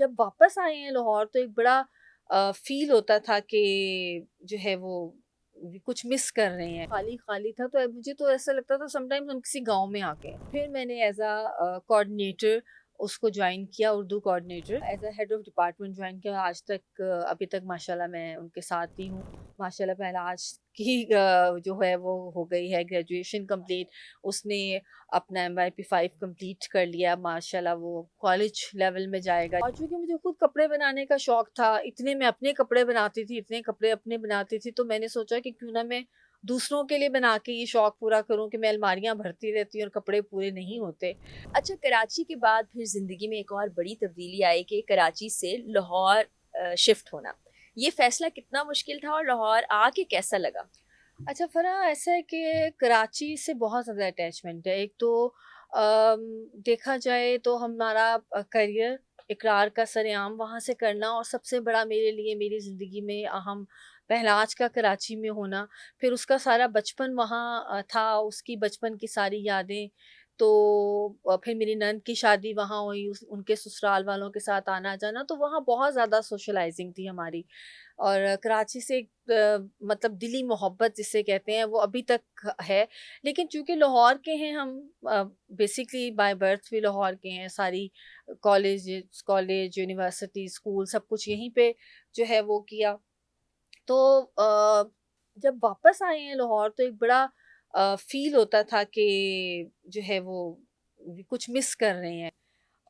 जब वापस आए हैं लाहौर तो एक बड़ा फ़ील होता था कि जो है वो कुछ मिस कर रहे हैं। खाली-खाली था तो मुझे तो ऐसा लगता था समटाइम्स हम किसी गाँव में आ गए हैं। फिर मैंने एज़ कोऑर्डिनेटर उसको जॉइन किया, Urdu coordinator as head of department join किया। आज तक अभी तक माशाल्लाह मैं उनके साथ ही हूँ। माशाल्लाह पहले आज की जो है वो हो गई है ग्रेजुएशन कंप्लीट। उसने अपना MYP 5 कंप्लीट कर लिया, माशाल्लाह वो कॉलेज लेवल में जाएगा। और चूँकि मुझे खुद कपड़े बनाने का शौक था, इतने मैं अपने कपड़े बनाती थी, इतने कपड़े अपने बनाती थी, तो मैंने सोचा कि क्यों ना मैं दूसरों के लिए बना के ये शौक पूरा करूँ कि मैं अलमारियाँ भरती रहती हूँ और कपड़े पूरे नहीं होते। अच्छा, कराची के बाद फिर ज़िंदगी में एक और बड़ी तब्दीली आई कि कराची से लाहौर शिफ्ट होना। ये फ़ैसला कितना मुश्किल था और लाहौर आके कैसा लगा? अच्छा फ़रा ऐसा है कि कराची से बहुत ज़्यादा अटैचमेंट है। एक तो देखा जाए तो हमारा करियर इकरार का सरेआम वहाँ से करना और सबसे बड़ा मेरे लिए मेरी ज़िंदगी में अहम पहलाज का कराची में होना। फिर उसका सारा बचपन वहाँ था, उसकी बचपन की सारी यादें। तो फिर मेरी नंद की शादी वहाँ हुई, उनके ससुराल वालों के साथ आना-जाना, तो वहाँ बहुत ज़्यादा सोशलाइज़िंग थी हमारी। और कराची से एक मतलब दिली मोहब्बत जिसे कहते हैं वो अभी तक है। लेकिन चूँकि लाहौर के हैं हम, बेसिकली बाय बर्थ भी लाहौर के हैं। सारी कॉलेज, यूनिवर्सिटी, स्कूल सब कुछ यहीं पे जो है वो किया। तो जब वापस आए हैं लाहौर तो एक बड़ा फ़ील होता था कि जो है वो कुछ मिस कर रहे हैं।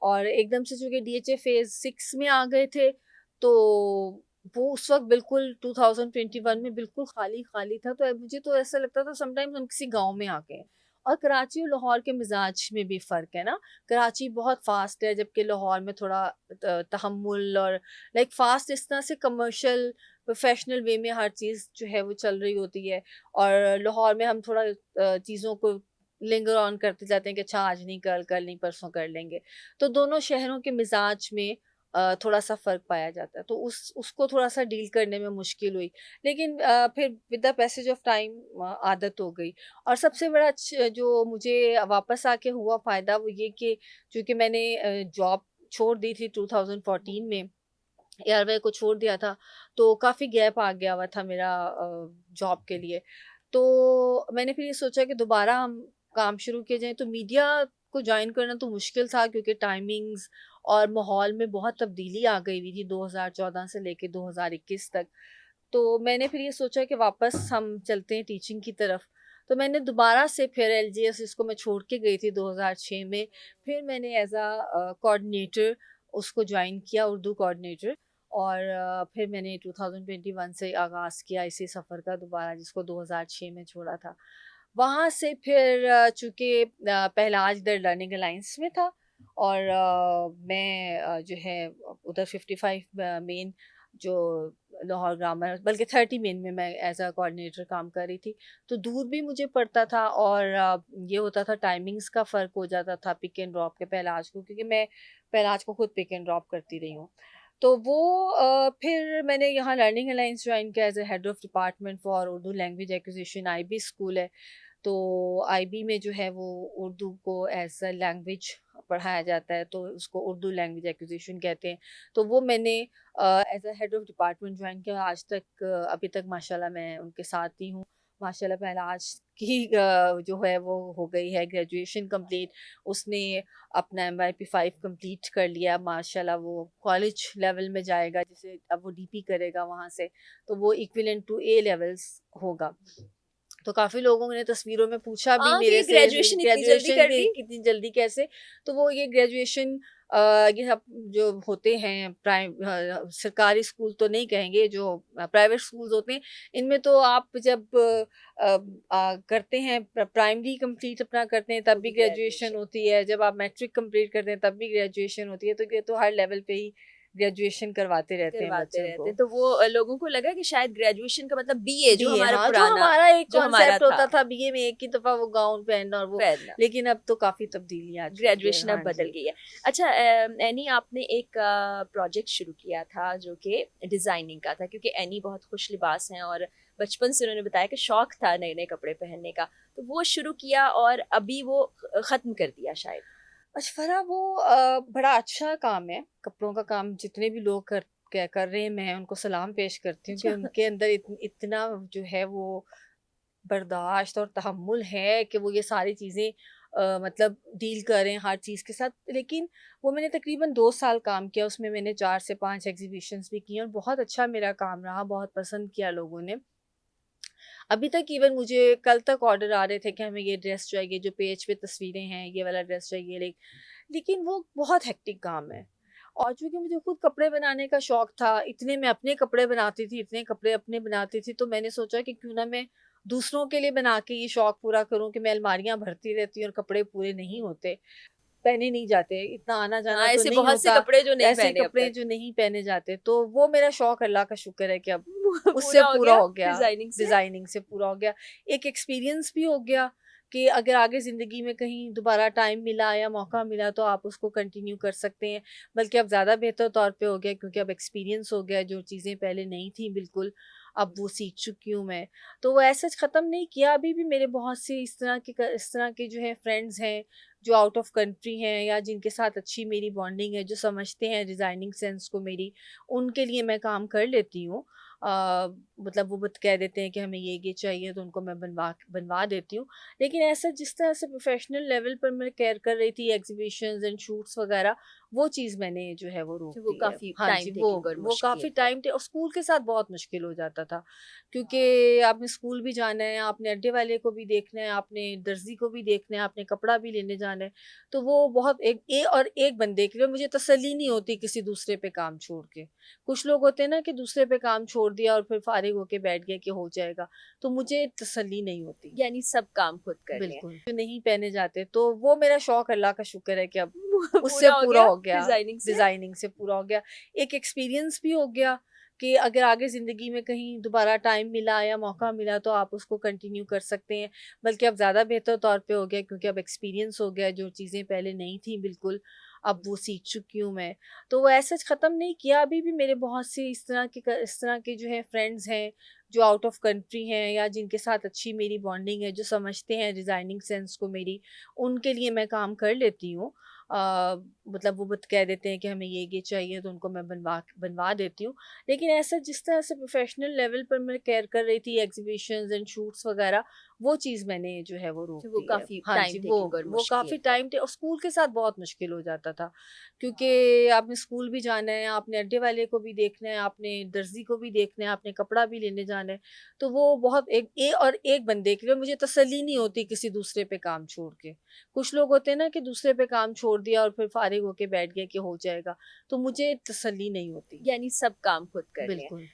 और एकदम से चूँकि डीएचए फ़ेज़ 6 में आ गए थे, तो वो उस वक़्त बिल्कुल 2021 में बिल्कुल खाली-खाली था, तो मुझे तो ऐसा लगता था समटाइम्स हम किसी गाँव में आ गए हैं। और कराची और लाहौर के मिज़ाज में भी फ़र्क है ना, कराची बहुत फ़ास्ट है, जबकि लाहौर में थोड़ा तहम्मुल और लाइक फ़ास्ट इस तरह से कमर्शियल, प्रोफ़ेशनल वे में हर चीज़ जो है वो चल रही होती है। और लाहौर में हम थोड़ा चीज़ों को लिंगर ऑन करते जाते हैं कि अच्छा आज नहीं, कल नहीं, परसों कर लेंगे। तो दोनों शहरों के मिज़ाज में थोड़ा-सा फ़र्क पाया जाता है, तो उसको थोड़ा-सा डील करने में मुश्किल हुई। लेकिन फिर with the passage of time आदत हो गई। और सबसे बड़ा जो मुझे वापस आके हुआ फ़ायदा वो ये कि चूँकि मैंने जॉब छोड़ दी थी 2014 में, एयरवेल को छोड़ दिया था, तो काफ़ी गैप आ गया हुआ था मेरा जॉब के लिए। तो मैंने फिर ये सोचा कि दोबारा हम काम शुरू किए जाएँ, तो मीडिया को जॉइन करना तो मुश्किल था क्योंकि टाइमिंग्स और माहौल में बहुत तब्दीली आ गई हुई थी 2014 से लेके 2021 तक। तो मैंने फिर ये सोचा कि वापस हम चलते हैं टीचिंग की तरफ। तो मैंने दोबारा से फिर एलजीएस जिसको मैं छोड़ के गई थी 2006 में, फिर मैंने एज़ कोऑर्डिनेटर उसको जॉइन किया, उर्दू कोऑर्डिनेटर। और फिर मैंने 2021 से आगाज़ किया इसी सफ़र का दोबारा, जिसको 2006 में छोड़ा था। वहाँ से फिर चूँकि पहला इधर लर्निंग अलायंस में था और मैं जो है उधर 55 मेन जो लाहौर ग्रामर, बल्कि 30 मेन में मैं एज़ कोऑर्डिनेटर काम कर रही थी। तो दूर भी मुझे पड़ता था और ये होता था टाइमिंग्स का फ़र्क हो जाता था पिक एंड ड्रॉप के पहलाज को, क्योंकि मैं पहलाज को खुद पिक एंड ड्रॉप करती रही हूँ। तो वो फिर मैंने यहाँ लर्निंग अलायंस जॉइन किया as head of department for Urdu language acquisition. IB school है, तो आईबी में जो है वो उर्दू को एज़ अ लैंग्वेज पढ़ाया जाता है, तो उसको उर्दू लैंग्वेज एक्विज़िशन कहते हैं। तो वो मैंने as a head of department join किया। आज तक अभी तक माशाल्लाह मैं उनके साथ ही हूँ। माशाल्लाह पहला आज की जो है वो हो गई है ग्रेजुएशन कंप्लीट। उसने अपना MYP 5 कंप्लीट कर लिया, माशाल्लाह वो कॉलेज लेवल में जाएगा, जैसे अब वो डीपी करेगा वहाँ से, तो वो इक्विवेलेंट टू ए लेवल्स होगा। तो काफ़ी लोगों ने तस्वीरों में पूछा भी हाँ, कि मेरे ये से ग्रेजुएशन इतनी जल्दी ग्रेजुएशन कर भी ली? कितनी जल्दी कैसे? तो वो ये ग्रेजुएशन ये सब जो होते हैं सरकारी स्कूल तो नहीं कहेंगे, जो प्राइवेट स्कूल्स होते हैं, इनमें तो आप जब करते हैं प्राइमरी कंप्लीट अपना करते हैं तब तो भी भी ग्रेजुएशन ग्रेजुएशन। होती है, जब आप मैट्रिक कंप्लीट करते हैं तब भी ग्रेजुएशन होती है, तो ये तो हर लेवल पे ही ग्रेजुएशन करवाते रहते हैं करवाते बच्चों रहते, को। तो वो लोगों को लगा कि शायद ग्रेजुएशन का मतलब बीए जो बीए, हमारा हाँ, जो पुराना हमारा एक जो हमारा कॉन्सेप्ट था, होता था बीए में एक ही दफ़ा वो गाउन पहनना और वो, पहनना। लेकिन अब तो काफ़ी तब्दीली आ चुकी है। ग्रेजुएशन अब हाँ बदल जी। गई है। अच्छा, एनी आपने एक प्रोजेक्ट शुरू किया था जो कि डिज़ाइनिंग का था, क्योंकि एनी बहुत खुश लिबास हैं और बचपन से उन्होंने बताया कि शौक था नए-नए कपड़े पहनने का। तो वो शुरू किया और अभी वो ख़त्म कर दिया शायद। मशवरा वो बड़ा अच्छा काम है, कपड़ों का काम जितने भी लोग कर रहे हैं, मैं उनको सलाम पेश करती हूँ कि अच्छा। उनके अंदर इतना जो है वो बर्दाश्त और तहम्मुल है कि वो ये सारी चीज़ें मतलब डील करें हर चीज़ के साथ। लेकिन वो मैंने तकरीबन 2 साल काम किया, उसमें मैंने 4 से 5 एग्ज़िबिशन्स भी किए और बहुत अच्छा मेरा काम रहा, बहुत पसंद किया लोगों ने। अभी तक इवन मुझे कल तक ऑर्डर आ रहे थे कि हमें ये ड्रेस चाहिए, जो पेज पे तस्वीरें हैं, ये वाला ड्रेस चाहिए। लेकिन वो बहुत हेक्टिक काम है। और चूँकि मुझे खुद कपड़े बनाने का शौक था, इतने मैं अपने कपड़े बनाती थी, इतने कपड़े अपने बनाती थी, तो मैंने सोचा कि क्यों ना मैं दूसरों के लिए बना के ये शौक पूरा करूँ कि मैं अलमारियाँ भरती रहती हूँ और कपड़े पूरे नहीं होते, पहने नहीं जाते, इतना आना-जाना हाँ, तो ऐसे नहीं बहुत से होता, कपड़े जो नहीं ऐसे पहने अब कपड़े तक। जो नहीं पहने जाते। तो वो मेरा शौक अल्लाह का शुक्र है कि अब उससे पूरा हो पूरा गया हो गया, डिज़ाइनिंग से? डिज़ाइनिंग से पूरा हो गया। एक एक्सपीरियंस भी हो गया कि अगर आगे ज़िंदगी में कहीं दोबारा टाइम मिला या मौका मिला तो आप उसको कंटिन्यू कर सकते हैं। बल्कि अब ज़्यादा बेहतर तौर पे हो गया क्योंकि अब एक्सपीरियंस हो गया, जो चीज़ें पहले नहीं थी बिल्कुल, अब वो सीख चुकी हूँ मैं। तो वो ऐसे ख़त्म नहीं किया, अभी भी मेरे बहुत से इस तरह के जो है फ्रेंड्स हैं, जो आउट ऑफ कंट्री हैं या जिनके साथ अच्छी मेरी बॉन्डिंग है, जो समझते हैं डिज़ाइनिंग सेंस को मेरी, उनके लिए मैं काम कर लेती हूँ। मतलब वो बत कह देते हैं कि हमें ये चाहिए तो उनको मैं बनवा देती हूँ। लेकिन ऐसा जिस तरह से प्रोफ़ेशनल लेवल पर मैं केयर कर रही थी एग्ज़िबिशन्स एंड शूट्स वग़ैरह, वो चीज़ मैंने जो है वो रोक तो वो दी है। काफ़ी हाँ टाइम जी, टेकिंग और वो मुश्किल काफ़ी है। टाइम टे और स्कूल के साथ बहुत मुश्किल हो जाता था। क्योंकि आपने स्कूल भी जाना है, आपने अड्डे वाले को भी देखना है, आपने दर्ज़ी को भी देखना है, आपने कपड़ा भी लेने जाना है। तो वो बहुत एक बंदे के लिए मुझे तसल्ली नहीं होती किसी दूसरे पे काम छोड़ के। कुछ लोग होते हैं ना कि दूसरे पे काम छोड़ दिया और फिर फ़ारिग होके बैठ गए कि हो जाएगा, तो मुझे तसल्ली नहीं होती। यानी सब काम खुद करने हैं। बिल्कुल, जो नहीं पहने जाते, तो वो मेरा शौक अल्लाह का शुक्र है कि अब उससे पूरा हो पूरा गया हो गया, डिज़ाइनिंग से? डिज़ाइनिंग से पूरा हो गया। एक एक्सपीरियंस भी हो गया कि अगर आगे ज़िंदगी में कहीं दोबारा टाइम मिला या मौका मिला तो आप उसको कंटिन्यू कर सकते हैं। बल्कि अब ज़्यादा बेहतर तौर पे हो गया क्योंकि अब एक्सपीरियंस हो गया, जो चीज़ें पहले नहीं थी बिल्कुल, अब वो सीख चुकी हूँ मैं। तो वो ऐसा ख़त्म नहीं किया, अभी भी मेरे बहुत से इस तरह के जो हैं फ्रेंड्स हैं, जो आउट ऑफ कंट्री हैं या जिनके साथ अच्छी मेरी बॉन्डिंग है, जो समझते हैं डिज़ाइनिंग सेंस को मेरी, उनके लिए मैं काम कर लेती हूँ। मतलब वो बत कह देते हैं कि हमें ये चाहिए तो उनको मैं बनवा देती हूँ। लेकिन ऐसा जिस तरह से प्रोफ़ेशनल लेवल पर मैं केयर कर रही थी एग्ज़िबिशन्स एंड शूट्स वग़ैरह, वो चीज़ मैंने जो है वो रोक तो वो दी है। काफ़ी हाँ टाइम जी, टेकिंग और वो मुश्किल काफ़ी है। टाइम टे और स्कूल के साथ बहुत मुश्किल हो जाता था। क्योंकि आपने स्कूल भी जाना है, आपने अड्डे वाले को भी देखना है, आपने दर्ज़ी को भी देखना है, आपने कपड़ा भी लेने जाना है। तो वो बहुत एक बंदे के लिए मुझे तसल्ली नहीं होती किसी दूसरे पे काम छोड़ के। कुछ लोग होते हैं ना कि दूसरे पे काम छोड़ दिया और फिर फ़ारिग होके बैठ गए कि हो जाएगा, तो मुझे तसल्ली नहीं होती। यानी सब काम खुद करने हैं। बिल्कुल।